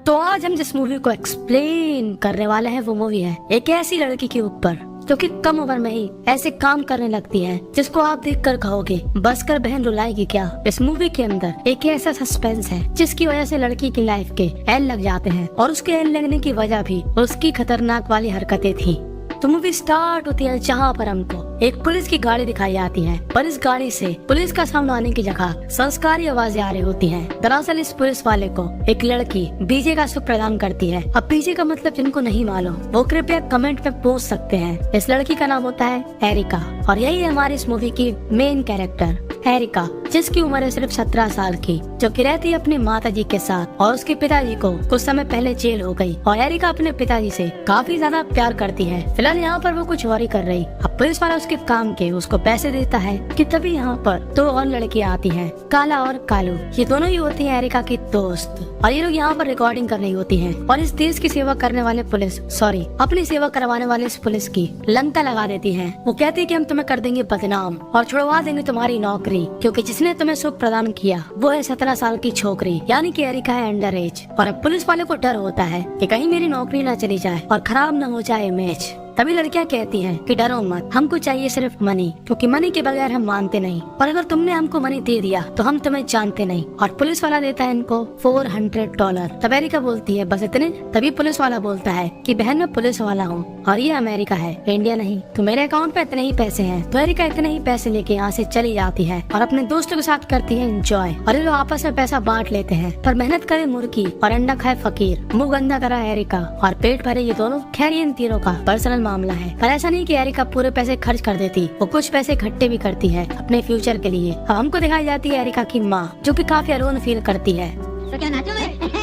तो आज हम जिस मूवी को एक्सप्लेन करने वाले हैं वो मूवी है एक ऐसी लड़की के ऊपर जो कि कम उम्र में ही ऐसे काम करने लगती है जिसको आप देखकर कहोगे बस कर बहन रुलाएगी क्या। इस मूवी के अंदर एक ऐसा सस्पेंस है जिसकी वजह से लड़की की लाइफ के एल लग जाते हैं और उसके एल लगने की वजह भी उसकी खतरनाक वाली हरकतें थी। तो मूवी स्टार्ट होती है जहाँ पर हमको एक पुलिस की गाड़ी दिखाई जाती है, पर इस गाड़ी से पुलिस का साउंड आने की जगह संस्कारी आवाजें आ रही होती हैं। दरअसल इस पुलिस वाले को एक लड़की बीजे का सुख प्रदान करती है। अब बीजे का मतलब जिनको नहीं मालूम वो कृपया कमेंट में पूछ सकते हैं। इस लड़की का नाम होता है एरिका और यही है हमारी इस मूवी की मेन कैरेक्टर एरिका, जिसकी उम्र है सिर्फ 17 साल की, जो कि रहती है अपनी माताजी के साथ और उसके पिताजी को कुछ समय पहले जेल हो गई और एरिका अपने पिताजी से काफी ज्यादा प्यार करती है। फिलहाल यहाँ पर वो कुछ और ही कर रही। अब पुलिस वाला उसके काम के उसको पैसे देता है कि तभी यहाँ पर दो और लड़कियाँ आती हैं, काला और कालू। ये दोनों ही होती है एरिका की दोस्त और ये लोग यहाँ पर रिकॉर्डिंग कर रही होती है और इस देश की सेवा करने वाले पुलिस अपनी सेवा करवाने वाले इस पुलिस की लंका लगा देती है। वो कहती है कि हम तुम्हें कर देंगे बदनाम और छुड़वा देंगे तुम्हारी नौकरी, क्योंकि जिसने तुम्हें सुख प्रदान किया वो है 17 साल की छोकरी, यानी कि एरिका है अंडर एज। और अब पुलिस वाले को डर होता है कि कहीं मेरी नौकरी ना चली जाए और खराब ना हो जाए इमेज। तभी लड़कियां कहती हैं कि डरो मत, हमको चाहिए सिर्फ मनी, क्योंकि मनी के बगैर हम मानते नहीं और अगर तुमने हमको मनी दे दिया तो हम तुम्हें जानते नहीं। और पुलिस वाला देता है इनको $400। तब एरिका बोलती है बस इतने। तभी पुलिस वाला बोलता है कि बहन मैं पुलिस वाला हूँ और ये अमेरिका है, इंडिया नहीं, तो मेरे अकाउंट पे इतने ही पैसे हैं। तो एरिका इतने ही पैसे लेके यहाँ से चली जाती है और अपने दोस्तों के साथ करती है एंजॉय और ये लोग आपस में पैसा बांट लेते हैं। पर मेहनत करे मुर्गी और अंडा खाए फकीर, मुँह गंदा करा एरिका और पेट भरे ये दोनों। खैर इन तीनों का पर्सनल मामला है, पर ऐसा नहीं कि एरिका पूरे पैसे खर्च कर देती, वो कुछ पैसे इकट्ठे भी करती है अपने फ्यूचर के लिए। अब हमको दिखाई जाती है एरिका की माँ, जो कि काफी अलोन फील करती है। तो क्या नाचोगे?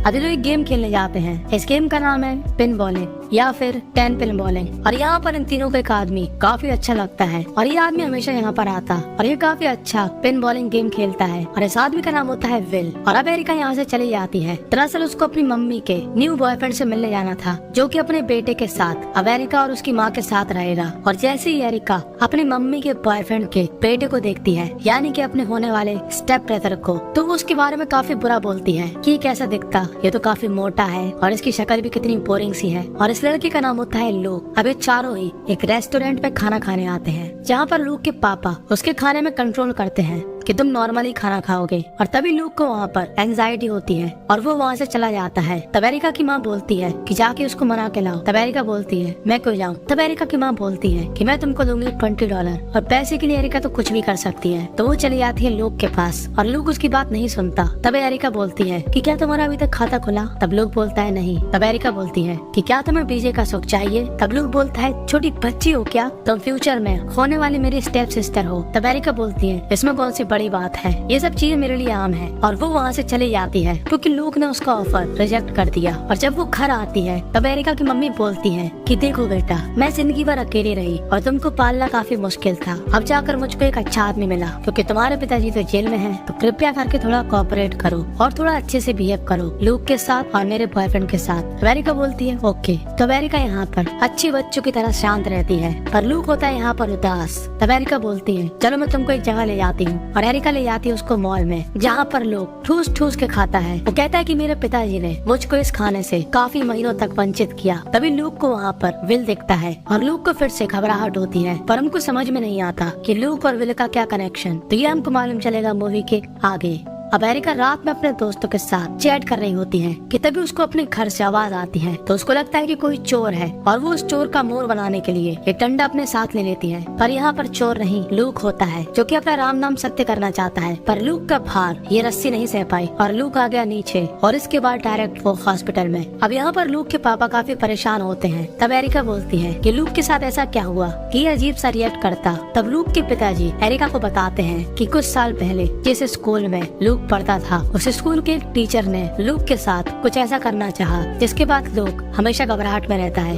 अभी लोग एक गेम खेलने जाते हैं। इस गेम का नाम है पिन बॉलिंग या फिर 10 पिन बॉलिंग और यहाँ पर इन तीनों को एक आदमी काफी अच्छा लगता है और ये आदमी हमेशा यहाँ पर आता और ये काफी अच्छा पिन बॉलिंग गेम खेलता है और इस आदमी का नाम होता है विल। और अब एरिका यहाँ से चली जाती है। दरअसल उसको अपनी मम्मी के न्यू बॉयफ्रेंड से मिलने जाना था, जो कि अपने बेटे के साथ अब एरिका और उसकी माँ के साथ रहेगा। और जैसे ही एरिका अपनी मम्मी के बॉयफ्रेंड के बेटे को देखती है, यानी कि अपने होने वाले स्टेप ब्रदर को, तो वो उसके बारे में काफी बुरा बोलती है कि ये कैसा दिखता, ये तो काफी मोटा है और इसकी शक्ल भी कितनी बोरिंग सी है। और इस लड़की का नाम होता है लूक। अब ये चारों ही एक रेस्टोरेंट में खाना खाने आते हैं, जहाँ पर लूक के पापा उसके खाने में कंट्रोल करते हैं कि तुम नॉर्मली खाना खाओगे। और तभी लूक को वहाँ पर एंजाइटी होती है और वो वहाँ से चला जाता है। तब एरिका की माँ बोलती है कि जाके उसको मना के लाओ। तब एरिका बोलती है मैं क्यों जाऊँ। तब एरिका की माँ बोलती है कि मैं तुमको दूंगी $20 और पैसे के लिए एरिका तो कुछ भी कर सकती है। तो वो चली जाती है लूक के पास और लूक उसकी बात नहीं सुनता। तब एरिका बोलती है कि क्या तुम्हारा अभी तक खाता खुला। तब लूक बोलता है नहीं। तब एरिका बोलती है कि क्या तुम्हें बीजे का सुख चाहिए। तब लूक बोलता है छोटी बच्ची हो क्या, तुम फ्यूचर में होने वाली मेरी स्टेप सिस्टर हो। तब एरिका बोलती है इसमें कौन सी बड़ी बात है, ये सब चीजें मेरे लिए आम है। और वो वहाँ से चली जाती है क्योंकि लूक ने उसका ऑफर रिजेक्ट कर दिया। और जब वो घर आती है तब एरिका की मम्मी बोलती है कि देखो बेटा, मैं जिंदगी भर अकेली रही और तुमको पालना काफी मुश्किल था। अब जाकर मुझको एक अच्छा आदमी मिला, क्योंकि तुम्हारे पिताजी तो जेल में हैं, तो कृपया करके थोड़ा कोऑपरेट करो और थोड़ा अच्छे से बिहेव करो लूक के साथ और मेरे बॉयफ्रेंड के साथ। एरिका बोलती है ओके। तो एरिका यहाँ पर अच्छी बच्चों की तरह शांत रहती है, पर लूक होता है यहाँ पर उदास। तब एरिका बोलती है चलो मैं तुमको एक जगह ले जाती हूँ। और एरिका ले जाती है उसको मॉल में, जहाँ पर लोग ठूस ठूस के खाता है। वो कहता है कि मेरे पिताजी ने मुझको इस खाने से काफी महीनों तक वंचित किया। तभी लूक को वहाँ पर विल दिखता है और लूक को फिर से घबराहट होती है, पर हमको समझ में नहीं आता कि लूक और विल का क्या कनेक्शन। तो ये हमको मालूम चलेगा मूवी के आगे। अब एरिका रात में अपने दोस्तों के साथ चैट कर रही होती है कि तभी उसको अपने घर से आवाज आती है। तो उसको लगता है कि कोई चोर है और वो उस चोर का मोर बनाने के लिए एक डंडा अपने साथ ले लेती है। पर यहाँ पर चोर नहीं लूक होता है, जो कि अपना राम नाम सत्य करना चाहता है। पर लूक का भार ये रस्सी नहीं सह पाई और लूक आ गया नीचे और इसके बाद डायरेक्ट वो हॉस्पिटल में। अब यहाँ पर लूक के पापा काफी परेशान होते हैं। तब एरिका बोलती है कि लूक के साथ ऐसा क्या हुआ कि ये अजीब सा रिएक्ट करता। तब लूक के पिताजी एरिका को बताते हैं कि कुछ साल पहले जिस स्कूल में लूक पढ़ता था, उस स्कूल के एक टीचर ने लूक के साथ कुछ ऐसा करना चाहा, जिसके बाद लूक हमेशा घबराहट में रहता है।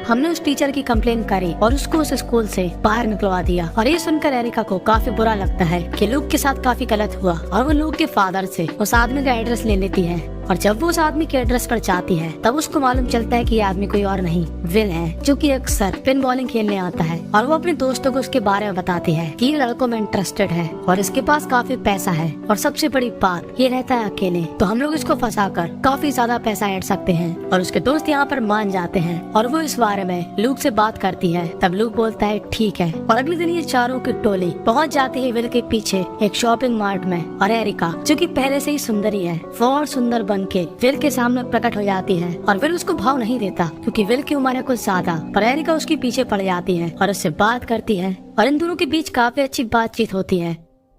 हमने उस टीचर की कंप्लेन करी और उसको उस स्कूल से बाहर निकलवा दिया। और ये सुनकर एरिका को काफी बुरा लगता है कि लूक के साथ काफी गलत हुआ और वो लूक के फादर से उस आदमी का एड्रेस ले लेती है। और जब वो उस आदमी के एड्रेस पर जाती है तब उसको मालूम चलता है कि ये आदमी कोई और नहीं विल है, जो कि अक्सर पिन बॉलिंग खेलने आता है। और वो अपने दोस्तों को उसके बारे में बताती है कि ये लड़कों में इंटरेस्टेड है और इसके पास काफी पैसा है और सबसे बड़ी बात ये रहता है अकेले, तो हम लोग इसको फंसा कर काफी ज्यादा पैसा ऐड सकते हैं। और उसके दोस्त यहाँ पर मान जाते हैं और वो इस बारे में लूक से बात करती है। तब लूक बोलता है ठीक है। और अगले दिन ये चारों की टोली पहुँच जाती है विल के पीछे एक शॉपिंग मार्ट में। और एरिका जो कि पहले से ही सुंदरी है वो और सुंदर बन के विल के सामने प्रकट हो जाती है। और विल उसको भाव नहीं देता क्योंकि विल की उम्र है कुछ ज्यादा, पर एरिका उसके पीछे पड़ जाती है और उससे बात करती है और इन दोनों के बीच काफी अच्छी बातचीत होती है।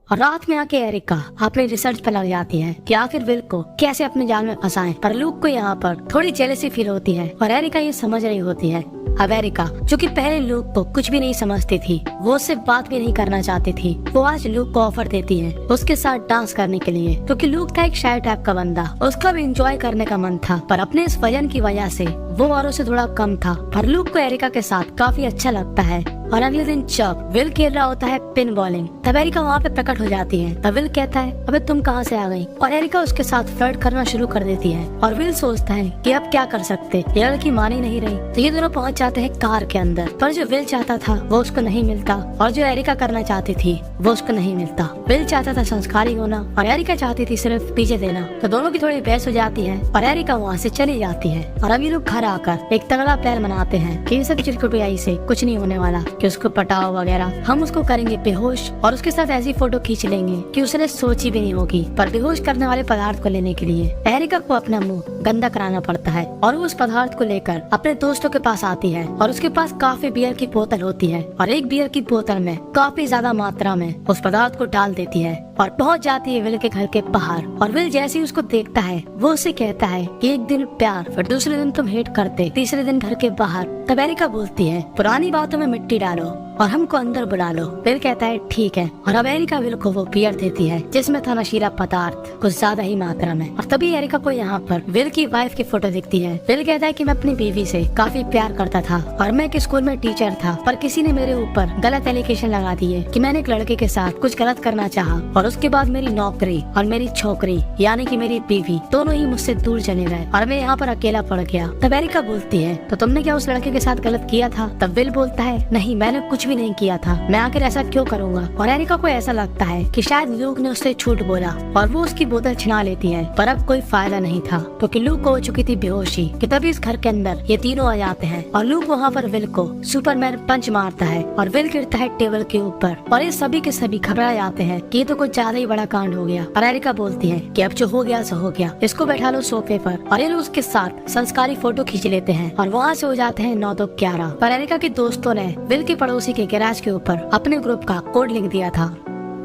और रात में आके एरिका अपने रिसर्च पर लग जाती है कि आखिर विल को कैसे अपने जाल में फंसाएं। पर लूक को यहाँ पर थोड़ी जेलसी फील होती है और एरिका ये समझ रही होती है। अब एरिका जो कि पहले लूक को कुछ भी नहीं समझती थी, वो उससे बात भी नहीं करना चाहती थी, वो आज लूक को ऑफर देती है उसके साथ डांस करने के लिए, क्योंकि लूक था एक शाय टाइप का बंदा, उसका भी एंजॉय करने का मन था। पर अपने इस वजन की वजह से वो औरों से थोड़ा कम था। पर लूक को एरिका के साथ काफी अच्छा लगता है। और अगले दिन जब विल खेल रहा होता है पिन बॉलिंग, तब एरिका वहाँ पे प्रकट हो जाती है। तब विल कहता है अबे तुम कहाँ से आ गई, और एरिका उसके साथ फ्लर्ट करना शुरू कर देती है। और विल सोचता है कि अब क्या कर सकते, ये लड़की मान ही नहीं रही, तो ये दोनों पहुँच जाते हैं कार के अंदर। पर जो विल चाहता था वो उसको नहीं मिलता और जो एरिका करना चाहती थी वो उसको नहीं मिलता। विल चाहता था संस्कारी होना और एरिका चाहती थी सिर्फ पीछे देना। तो दोनों की थोड़ी बहस हो जाती है और एरिका वहाँ से चली जाती है। और अभी लोग घर आकर एक तगड़ा प्लान बनाते हैं कि इस सब चिरकुटियाई से कुछ नहीं होने वाला, कि उसको पटाओ वगैरह, हम उसको करेंगे बेहोश और उसके साथ ऐसी फोटो खींच लेंगे कि उसने सोची भी नहीं होगी। पर बेहोश करने वाले पदार्थ को लेने के लिए एरिका को अपना मुंह गंदा कराना पड़ता है और वो उस पदार्थ को लेकर अपने दोस्तों के पास आती है। और उसके पास काफी बियर की बोतल होती है और एक बियर की बोतल में काफी ज्यादा मात्रा में उस पदार्थ को डाल देती है और पहुंच जाती है विल के घर के बाहर। और विल जैसे ही उसको देखता है वो उससे कहता है कि एक दिन प्यार, फिर दूसरे दिन तुम हेट करते, तीसरे दिन घर के बाहर। तब एरिका बोलती है पुरानी बातों में मिट्टी डालो और हमको अंदर बुला लो। विल कहता है ठीक है। और अब एरिका विल को वो बियर देती है जिसमें था नशीला पदार्थ कुछ ज्यादा ही मात्रा में। और तभी एरिका को यहाँ पर विल की वाइफ की फोटो दिखती है। विल कहता है कि मैं अपनी बीवी से काफी प्यार करता था और मैं एक स्कूल में टीचर था, पर किसी ने मेरे ऊपर गलत एलिगेशन लगा दिए कि मैंने एक लड़के के साथ कुछ गलत करना चाहा और उसके बाद मेरी नौकरी और मेरी छोकरी यानी कि मेरी बीवी दोनों ही मुझसे दूर चले गए और मैं यहाँ पर अकेला पड़ गया। तब एरिका बोलती है तो तुमने क्या उस लड़के के साथ गलत किया था? तब विल बोलता है नहीं, मैंने कुछ भी नहीं किया था, मैं आखिर ऐसा क्यों करूँगा। और एरिका को ऐसा लगता है कि शायद लूक ने उससे झूठ बोला और वो उसकी बोतल छिना लेती है। पर अब कोई फायदा नहीं था क्योंकि लूक को हो चुकी थी बेहोशी कि तभी इस घर के अंदर ये तीनों आ जाते हैं और लूक वहाँ पर विल को सुपरमैन पंच मारता है और विल गिरता है टेबल के ऊपर। और ये सभी के सभी घबरा जाते हैं कि ये तो कुछ ज्यादा ही बड़ा कांड हो गया। और एरिका बोलती है कि अब जो हो गया सो हो गया, इसको बैठा लो सोफे पर। और ये लोग उसके साथ संस्कारी फोटो खींच लेते हैं और वहाँ से हो जाते हैं 9 तो 11। पर एरिका के दोस्तों ने विल के पड़ोसी के गैराज के ऊपर अपने ग्रुप का कोड लिख दिया था।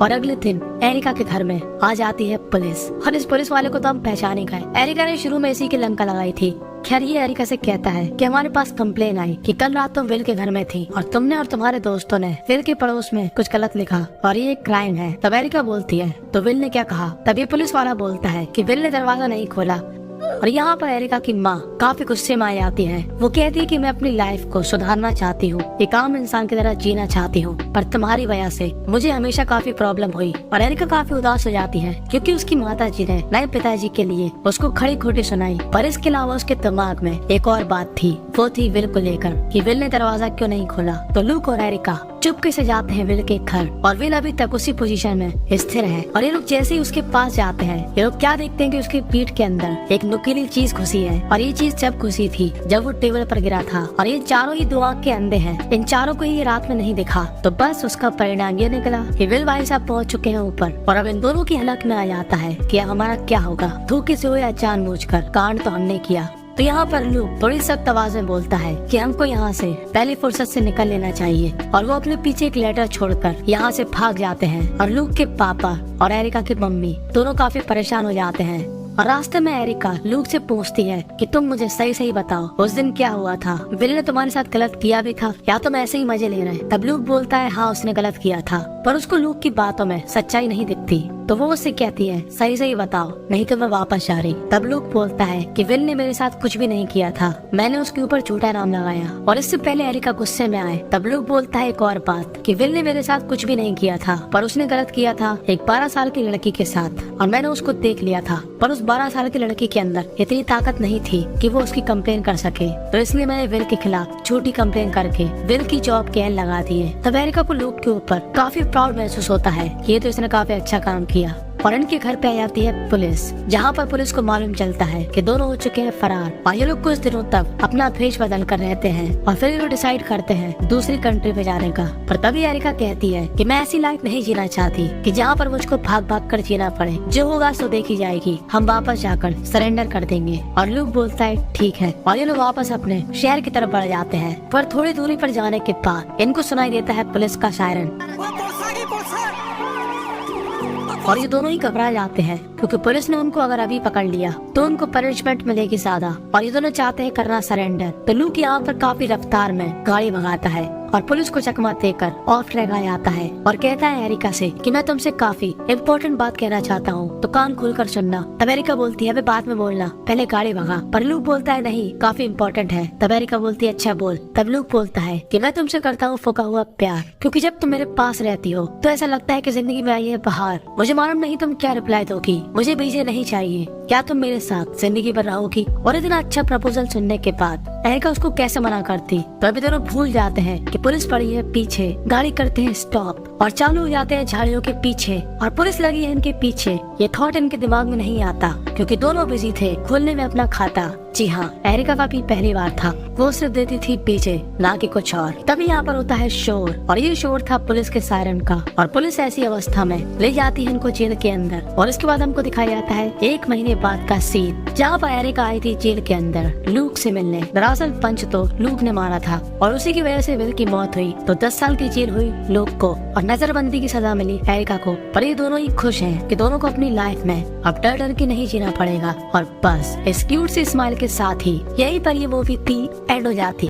और अगले दिन एरिका के घर में आ जाती है पुलिस और इस पुलिस वाले को तो हम पहचाने गए। एरिका ने शुरू में इसी की लंका लगाई थी। खैर ये एरिका से कहता है कि हमारे पास कंप्लेन आई कि कल रात तुम विल के घर में थी और तुमने और तुम्हारे दोस्तों ने विल के पड़ोस में कुछ गलत लिखा और ये एक क्राइम है। तब एरिका बोलती है तो विल ने क्या कहा? तब ये पुलिस वाला बोलता है कि विल ने दरवाजा नहीं खोला। और यहाँ पर एरिका की माँ काफी गुस्से में आ जाती है। वो कहती है कि मैं अपनी लाइफ को सुधारना चाहती हूँ, एक आम इंसान की तरह जीना चाहती हूँ, पर तुम्हारी वजह से मुझे हमेशा काफी प्रॉब्लम हुई। और एरिका काफी उदास हो जाती है क्योंकि उसकी माताजी ने नए पिताजी के लिए उसको खड़ी खोटी सुनाई। पर इसके अलावा उसके दिमाग में एक और बात थी, वो थी विल को लेकर कि विल ने दरवाजा क्यों नहीं खोला। तो लूक और एरिका चुपके से जाते हैं विल के घर और विल अभी तक उसी पोजीशन में स्थिर है। और ये लोग जैसे ही उसके पास जाते हैं ये लोग क्या देखते हैं कि उसकी पीठ के अंदर एक नुकीली चीज घुसी है। और ये चीज जब घुसी थी जब वो टेबल पर गिरा था। और ये चारों ही दो आंख के अंधे हैं, इन चारों को ही रात में नहीं दिखा। तो बस उसका परिणाम ये निकला कि विल भाई साहब पहुंच चुके हैं ऊपर और अब इन दोनों की हलक में आ जाता है कि हमारा क्या होगा, धोखे से हो या जानबूझकर, कांड तो हमने किया। तो यहाँ पर लूक थोड़ी सख्त आवाज में बोलता है कि हमको यहाँ से पहली फुर्सत से निकल लेना चाहिए। और वो अपने पीछे एक लेटर छोड़कर यहाँ से भाग जाते हैं। और लूक के पापा और एरिका की मम्मी दोनों काफी परेशान हो जाते हैं। और रास्ते में एरिका लूक से पूछती है कि तुम मुझे सही सही बताओ उस दिन क्या हुआ था, विल ने तुम्हारे साथ गलत किया भी था या तुम ऐसे ही मजे ले रहे? तब लूक बोलता है हाँ उसने गलत किया था, पर उसको लूक की बातों में सच्चाई नहीं दिखती। तो वो उससे कहती है सही सही बताओ, नहीं तो मैं वापस जा रही। तब लूक बोलता है कि विल ने मेरे साथ कुछ भी नहीं किया था, मैंने उसके ऊपर झूठा नाम लगाया। और इससे पहले एरिका गुस्से में आए तब लूक बोलता है एक और बात कि विल ने मेरे साथ कुछ भी नहीं किया था, पर उसने गलत किया था एक 12 साल की लड़की के साथ, और मैंने उसको देख लिया था। पर उस 12 साल की लड़की के अंदर इतनी ताकत नहीं थी कि वो उसकी कंप्लेन कर सके, तो इसलिए मैंने विल के खिलाफ झूठी कंप्लेन करके विल की जॉब के एंड लगा दिए। तब एरिका को लूक के ऊपर काफी प्राउड महसूस होता है कि ये तो इसने काफी अच्छा काम किया। और इनके घर पे आ जाती है पुलिस, जहाँ पर पुलिस को मालूम चलता है कि दोनों हो चुके हैं फरार, और ये लोग कुछ दिनों तक अपना भेष बदल कर रहते हैं और फिर ये लोग डिसाइड करते हैं दूसरी कंट्री पे जाने का। पर तभी एरिका कहती है कि मैं ऐसी लाइफ नहीं जीना चाहती कि जहाँ पर मुझको भाग भाग कर जीना पड़े, जो होगा सो देखी जाएगी, हम वापस जाकर सरेंडर कर देंगे। और लूक बोलता है ठीक है, और ये लोग वापस अपने शहर की तरफ बढ़ जाते हैं। पर थोड़ी दूरी पर जाने के बाद इनको सुनाई देता है पुलिस का सायरन, और ये दोनों ही घबरा जाते हैं क्योंकि पुलिस ने उनको अगर अभी पकड़ लिया तो उनको पनिशमेंट मिलेगी ज्यादा, और ये दोनों चाहते हैं करना सरेंडर। तो लूक यहाँ पर काफी रफ्तार में गाड़ी भगाता है और पुलिस को चकमा देकर ऑफ ट्रैक आ जाता है और कहता है एरिका से कि मैं तुमसे काफी इम्पोर्टेंट बात कहना चाहता हूँ, तो कान खोलकर सुनना। तब एरिका बोलती है बाद में बोलना, पहले गाड़ी भगा। पर लूक बोलता है नहीं, काफी इम्पोर्टेंट है। तब एरिका बोलती है अच्छा बोल। तब लूक बोलता है कि मैं तुमसे करता हूँ फूका हुआ प्यार, क्योंकि जब तुम मेरे पास रहती हो तो ऐसा लगता है कि जिंदगी में आई है बहार। मुझे मालूम नहीं तुम क्या रिप्लाई दोगी, मुझे बीजे नहीं चाहिए, क्या तुम मेरे साथ जिंदगी भर रहोगी। और इतना अच्छा प्रपोजल सुनने के बाद एरिका उसको कैसे मना करती। तो अभी दोनों भूल जाते हैं कि पुलिस पड़ी है पीछे, गाड़ी करते हैं स्टॉप और चालू हो जाते हैं झाड़ियों के पीछे, और पुलिस लगी है इनके पीछे। ये थॉट इनके दिमाग में नहीं आता क्योंकि दोनों बिजी थे खोलने में अपना खाता। जी हाँ, एरिका का भी पहली बार था, वो सिर्फ देती थी पीछे, ना कि कुछ और। तभी यहाँ पर होता है शोर, और ये शोर था पुलिस के सायरन का, और पुलिस ऐसी अवस्था में ले जाती है इनको जेल के अंदर। और इसके बाद हमको दिखाया जाता है 1 महीने बाद का सीन, जहाँ पर एरिका आई थी जेल के अंदर लूक से मिलने। दरअसल पंच तो लूक ने मारा था और उसी की वजह से विल की मौत हुई, तो 10 साल की जेल हुई लूक को और नजरबंदी की सजा मिली एरिका को। पर ये दोनों ही खुश हैं कि दोनों को अपनी लाइफ में अब डर डर के नहीं जीना पड़ेगा। और बस इस क्यूट सी स्माइल के साथ ही यहीं पर ये मूवी थी एंड हो जाती।